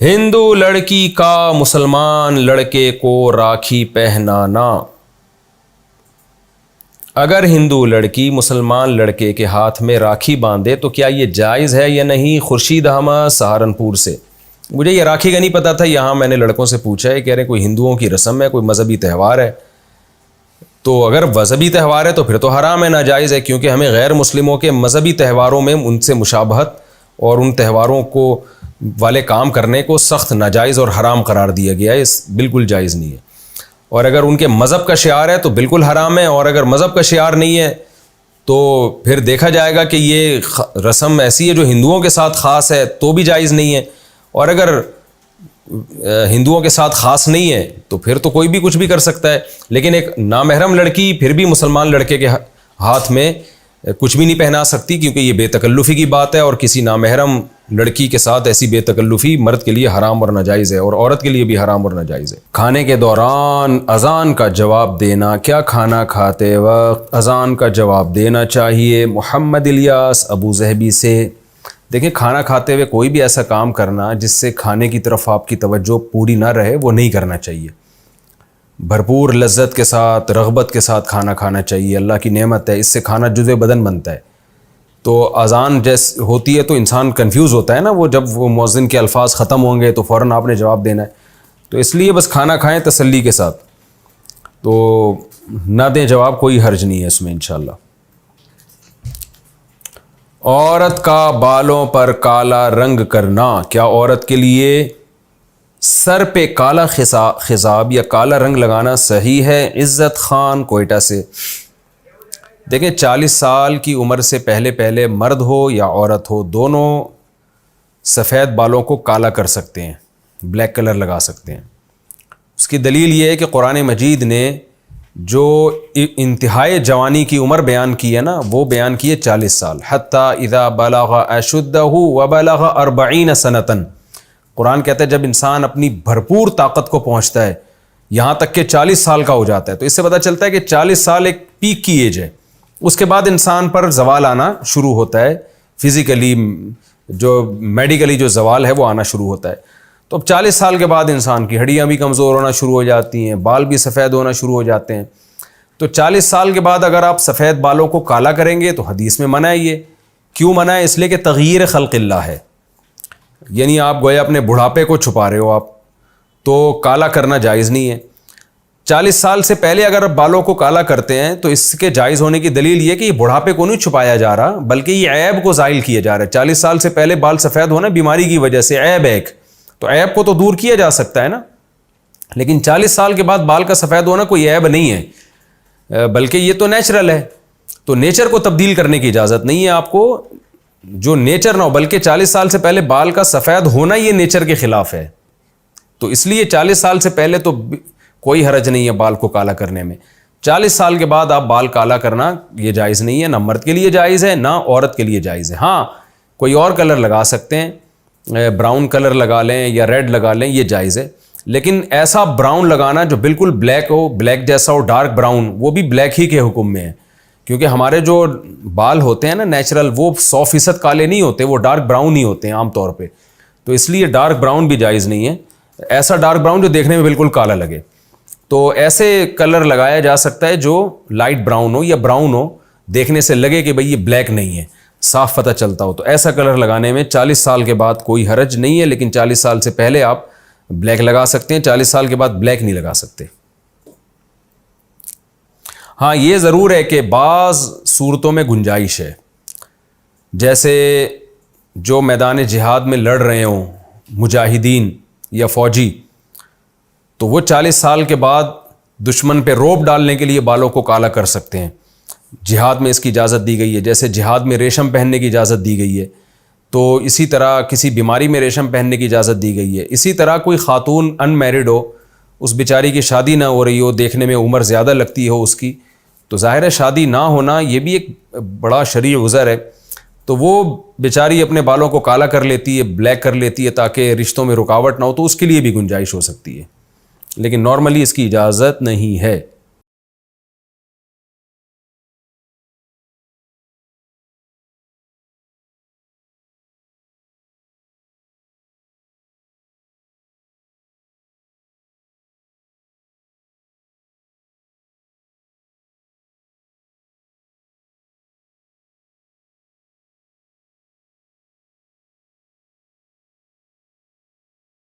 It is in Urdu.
ہندو لڑکی کا مسلمان لڑکے کو راکھی پہنانا۔ اگر ہندو لڑکی مسلمان لڑکے کے ہاتھ میں راکھی باندھے تو کیا یہ جائز ہے یا نہیں؟ خورشید احمد سہارنپور سے۔ مجھے یہ راکھی کا نہیں پتا تھا، یہاں میں نے لڑکوں سے پوچھا ہے، کہہ رہے ہیں کوئی ہندوؤں کی رسم ہے، کوئی مذہبی تہوار ہے۔ تو اگر مذہبی تہوار ہے تو پھر تو حرام ہے، ناجائز ہے، کیونکہ ہمیں غیر مسلموں کے مذہبی تہواروں میں ان سے مشابہت اور ان تہواروں کو والے کام کرنے کو سخت ناجائز اور حرام قرار دیا گیا ہے، بالکل جائز نہیں ہے۔ اور اگر ان کے مذہب کا شعار ہے تو بالکل حرام ہے، اور اگر مذہب کا شعار نہیں ہے تو پھر دیکھا جائے گا کہ یہ رسم ایسی ہے جو ہندوؤں کے ساتھ خاص ہے تو بھی جائز نہیں ہے، اور اگر ہندوؤں کے ساتھ خاص نہیں ہے تو پھر تو کوئی بھی کچھ بھی کر سکتا ہے۔ لیکن ایک نامحرم لڑکی پھر بھی مسلمان لڑکے کے ہاتھ میں کچھ بھی نہیں پہنا سکتی، کیونکہ یہ بے تکلفی کی بات ہے، اور کسی نامحرم لڑکی کے ساتھ ایسی بے تکلفی مرد کے لیے حرام اور ناجائز ہے، اور عورت کے لیے بھی حرام اور ناجائز ہے۔ کھانے کے دوران اذان کا جواب دینا، کیا کھانا کھاتے وقت اذان کا جواب دینا چاہیے؟ محمد الیاس ابو ظہبی سے۔ دیکھیں، کھانا کھاتے ہوئے کوئی بھی ایسا کام کرنا جس سے کھانے کی طرف آپ کی توجہ پوری نہ رہے وہ نہیں کرنا چاہیے۔ بھرپور لذت کے ساتھ، رغبت کے ساتھ کھانا کھانا چاہیے، اللہ کی نعمت ہے، اس سے کھانا جزو بدن بنتا ہے۔ تو اذان جیسے ہوتی ہے تو انسان کنفیوز ہوتا ہے نا، وہ جب وہ مؤذن کے الفاظ ختم ہوں گے تو فوراً آپ نے جواب دینا ہے، تو اس لیے بس کھانا کھائیں تسلی کے ساتھ، تو نہ دیں جواب، کوئی حرج نہیں ہے اس میں انشاءاللہ۔ عورت کا بالوں پر کالا رنگ کرنا، کیا عورت کے لیے سر پہ کالا خضاب یا کالا رنگ لگانا صحیح ہے؟ عزت خان کوئٹہ سے۔ دیکھیں، 40 سال کی عمر سے پہلے مرد ہو یا عورت ہو، دونوں سفید بالوں کو کالا کر سکتے ہیں، بلیک کلر لگا سکتے ہیں۔ اس کی دلیل یہ ہے کہ قرآن مجید نے جو انتہائی جوانی کی عمر بیان کی ہے نا، وہ بیان کی ہے 40 سال، حتی اذا بلغ اشدہ وبلغ 40 سنۃ۔ قرآن کہتا ہے جب انسان اپنی بھرپور طاقت کو پہنچتا ہے، یہاں تک کہ 40 سال کا ہو جاتا ہے، تو اس سے پتہ چلتا ہے کہ 40 سال ایک پیک کی ایج ہے۔ اس کے بعد انسان پر زوال آنا شروع ہوتا ہے، فزیکلی جو میڈیکلی جو زوال ہے وہ آنا شروع ہوتا ہے۔ تو اب 40 سال کے بعد انسان کی ہڈیاں بھی کمزور ہونا شروع ہو جاتی ہیں، بال بھی سفید ہونا شروع ہو جاتے ہیں۔ تو 40 سال کے بعد اگر آپ سفید بالوں کو کالا کریں گے تو حدیث میں منع ہے۔ یہ کیوں منع ہے؟ اس لیے کہ تغییر خلق اللہ ہے، یعنی آپ گویا اپنے بڑھاپے کو چھپا رہے ہو آپ، تو کالا کرنا جائز نہیں ہے۔ 40 سال سے پہلے اگر آپ بالوں کو کالا کرتے ہیں تو اس کے جائز ہونے کی دلیل یہ کہ یہ بڑھاپے کو نہیں چھپایا جا رہا، بلکہ یہ عیب کو زائل کیا جا رہا ہے۔ 40 سال سے پہلے بال سفید ہونا بیماری کی وجہ سے عیب ہے ایک، تو عیب کو تو دور کیا جا سکتا ہے نا، لیکن 40 سال کے بعد بال کا سفید ہونا کوئی عیب نہیں ہے، بلکہ یہ تو نیچرل ہے۔ تو نیچر کو تبدیل کرنے کی اجازت نہیں ہے آپ کو، جو نیچر نہ ہو، بلکہ 40 سال سے پہلے بال کا سفید ہونا یہ نیچر کے خلاف ہے۔ تو اس لیے 40 سال سے پہلے تو کوئی حرج نہیں ہے بال کو کالا کرنے میں۔ 40 سال کے بعد آپ بال کالا کرنا یہ جائز نہیں ہے، نہ مرد کے لیے جائز ہے نہ عورت کے لیے جائز ہے۔ ہاں، کوئی اور کلر لگا سکتے ہیں، براؤن کلر لگا لیں یا ریڈ لگا لیں، یہ جائز ہے، لیکن ایسا براؤن لگانا جو بالکل بلیک ہو، بلیک جیسا ہو، ڈارک براؤن، وہ بھی بلیک ہی کے حکم میں ہے، کیونکہ ہمارے جو بال ہوتے ہیں نا نیچرل، وہ 100% کالے نہیں ہوتے، وہ ڈارک براؤن ہی ہوتے ہیں عام طور پہ، تو اس لیے ڈارک براؤن بھی جائز نہیں ہے، ایسا ڈارک براؤن جو دیکھنے میں بالکل کالا لگے۔ تو ایسے کلر لگایا جا سکتا ہے جو لائٹ براؤن ہو یا براؤن ہو، دیکھنے سے لگے کہ بھئی یہ بلیک نہیں ہے، صاف پتہ چلتا ہو، تو ایسا کلر لگانے میں 40 سال کے بعد کوئی حرج نہیں ہے، لیکن 40 سال سے پہلے آپ بلیک لگا سکتے ہیں، 40 سال کے بعد بلیک نہیں لگا سکتے۔ ہاں، یہ ضرور ہے کہ بعض صورتوں میں گنجائش ہے، جیسے جو میدان جہاد میں لڑ رہے ہوں مجاہدین یا فوجی، تو وہ 40 سال کے بعد دشمن پہ روب ڈالنے کے لیے بالوں کو کالا کر سکتے ہیں، جہاد میں اس کی اجازت دی گئی ہے، جیسے جہاد میں ریشم پہننے کی اجازت دی گئی ہے، تو اسی طرح کسی بیماری میں ریشم پہننے کی اجازت دی گئی ہے۔ اسی طرح کوئی خاتون ان میرڈ ہو، اس بیچاری کی شادی نہ ہو رہی ہو، دیکھنے میں عمر زیادہ لگتی ہو اس کی، تو ظاہر ہے شادی نہ ہونا یہ بھی ایک بڑا شرعی عذر ہے، تو وہ بیچاری اپنے بالوں کو کالا کر لیتی ہے، بلیک کر لیتی ہے تاکہ رشتوں میں رکاوٹ نہ ہو، تو اس کے لیے بھی گنجائش ہو سکتی ہے، لیکن نارملی اس کی اجازت نہیں ہے۔